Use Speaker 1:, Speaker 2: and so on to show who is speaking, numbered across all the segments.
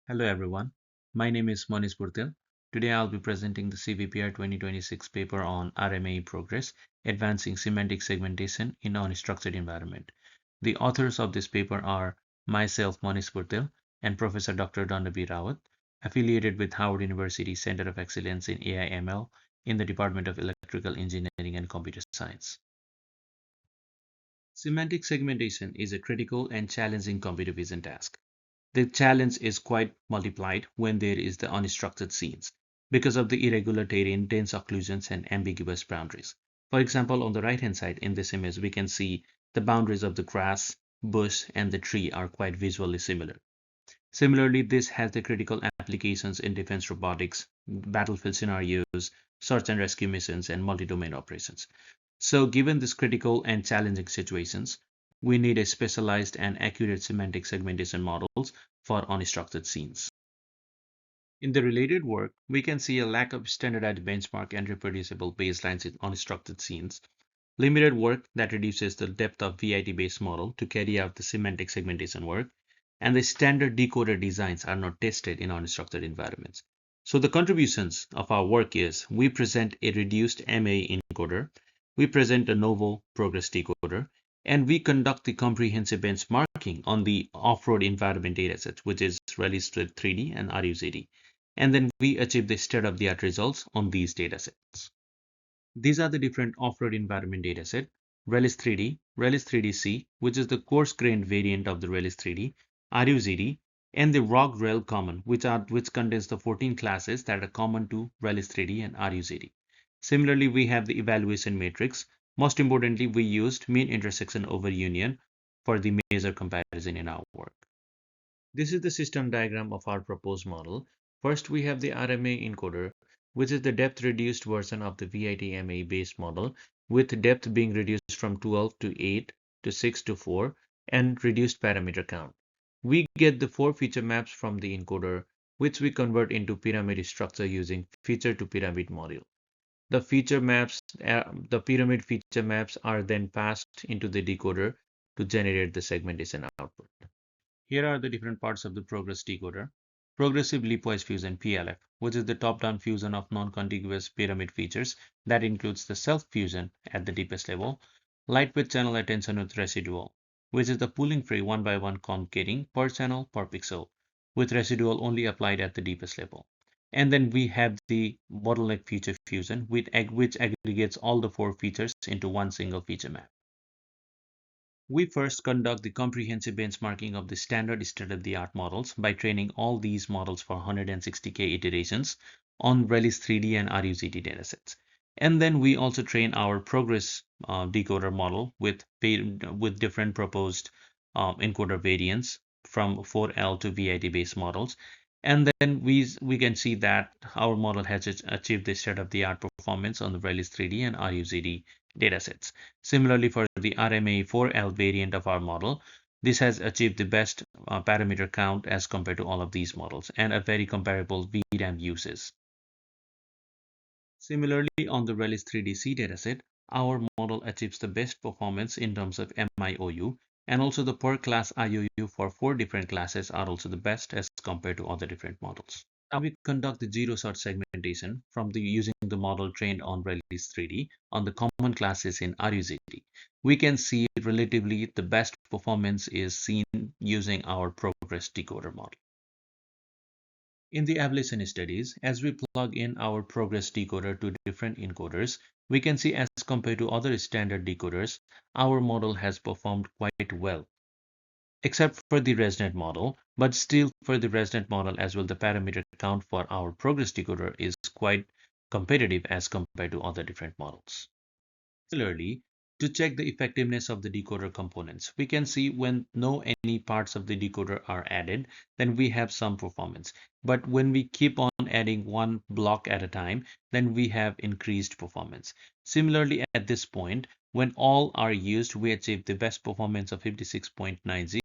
Speaker 1: Hello everyone, my name is Manish Purtil. Today I'll be presenting the CVPR 2026 paper on RMAE progress, advancing semantic segmentation in unstructured environment. The authors of this paper are myself, Manish Purtil, and Professor Dr. Dandabi Rawat, affiliated with Howard University Center of Excellence in AI/ML in the Department of Electrical Engineering and Computer Science. Semantic segmentation is a critical and challenging computer vision task. The challenge is quite multiplied when there is the unstructured scenes because of the irregular terrain, dense occlusions, and ambiguous boundaries. For example, on the right-hand side in this image, we can see the boundaries of the grass, bush, and the tree are quite visually similar. Similarly, this has the critical applications in defense robotics, battlefield scenarios, search and rescue missions, and multi-domain operations. So given these critical and challenging situations, we need a specialized and accurate semantic segmentation models for unstructured scenes. In the related work, we can see a lack of standardized benchmark and reproducible baselines in unstructured scenes, limited work that reduces the depth of VIT-based model to carry out the semantic segmentation work, and the standard decoder designs are not tested in unstructured environments. So the contributions of our work is we present a reduced RMAE encoder, we present a novel ProGRess decoder, and we conduct the comprehensive benchmarking on the off-road environment datasets, which is released with 3D and RUZD. And then we achieve the state-of-the-art results on these datasets. These are the different off-road environment dataset: Relis 3D, Relis 3DC, which is the coarse-grained variant of the Relis 3D, RUZD, and the ROG Rel common, which contains the 14 classes that are common to Relis 3D and RUZD. Similarly, we have the evaluation matrix. Most importantly, we used mean intersection over union for the measure comparison in our work. This is the system diagram of our proposed model. First, we have the RMAE encoder, which is the depth-reduced version of the VIT-MAE based model, with depth being reduced from 12 to 8 to 6 to 4 and reduced parameter count. We get the 4 feature maps from the encoder, which we convert into pyramid structure using feature-to-pyramid module. The pyramid feature maps are then passed into the decoder to generate the segmentation output. Here are the different parts of the ProGRess decoder. Progressive Leapwise Fusion (PLF), which is the top-down fusion of non-contiguous pyramid features that includes the self-fusion at the deepest level, lightweight channel attention with residual, which is the pooling-free one-by-one concatenating per channel per pixel, with residual only applied at the deepest level. And then we have the bottleneck feature fusion, which aggregates all the 4 features into one single feature map. We first conduct the comprehensive benchmarking of the standard state-of-the-art models by training all these models for 160K iterations on Relis 3D and RUZD datasets. And then we also train our ProGRess decoder model with different proposed encoder variants from 4L to VIT-based models. And then we can see that our model has achieved the state-of-the-art performance on the Relis 3D and RUZD datasets. Similarly, for the RMAE 4L variant of our model, this has achieved the best parameter count as compared to all of these models and a very comparable VRAM uses. Similarly, on the Relis 3DC dataset, our model achieves the best performance in terms of MIOU, and also the per class IOU for 4 different classes are also the best as compared to other different models. Now we conduct the zero-shot segmentation using the model trained on Relis 3D on the common classes in RUZD. We can see relatively the best performance is seen using our ProGRess decoder model. In the ablation studies, as we plug in our ProGRess decoder to different encoders, we can see as compared to other standard decoders, our model has performed quite well, except for the ResNet model, but still for the ResNet model as well, the parameter count for our ProGRess decoder is quite competitive as compared to other different models. Similarly, to check the effectiveness of the decoder components, we can see when no any parts of the decoder are added, then we have some performance. But when we keep on adding one block at a time, then we have increased performance. Similarly, at this point, when all are used, we achieve the best performance of 56.90.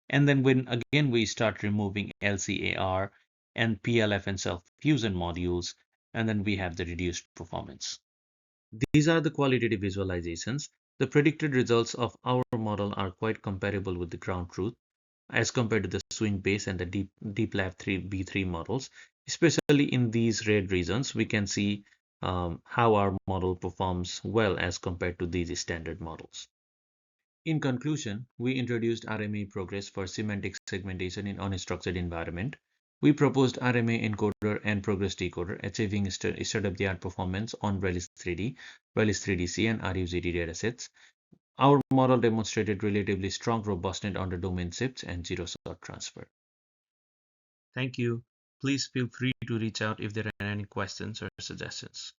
Speaker 1: And then when again we start removing LCAR and PLF and self-fusion modules, and then we have the reduced performance. These are the qualitative visualizations. The predicted results of our model are quite comparable with the ground truth. as compared to the swing base and the deep lab 3b3 models. Especially in these red regions, we can see how our model performs well as compared to these standard models. In conclusion, we introduced RMAE ProGRess for semantic segmentation in unstructured environment. We proposed RMAE encoder and ProGRess decoder, achieving state-of-the-art performance on RELIS 3D, RELIS 3DC, and RUGD datasets. Our model demonstrated relatively strong robustness under domain shifts and zero sort transfer. Thank you. Please feel free to reach out if there are any questions or suggestions.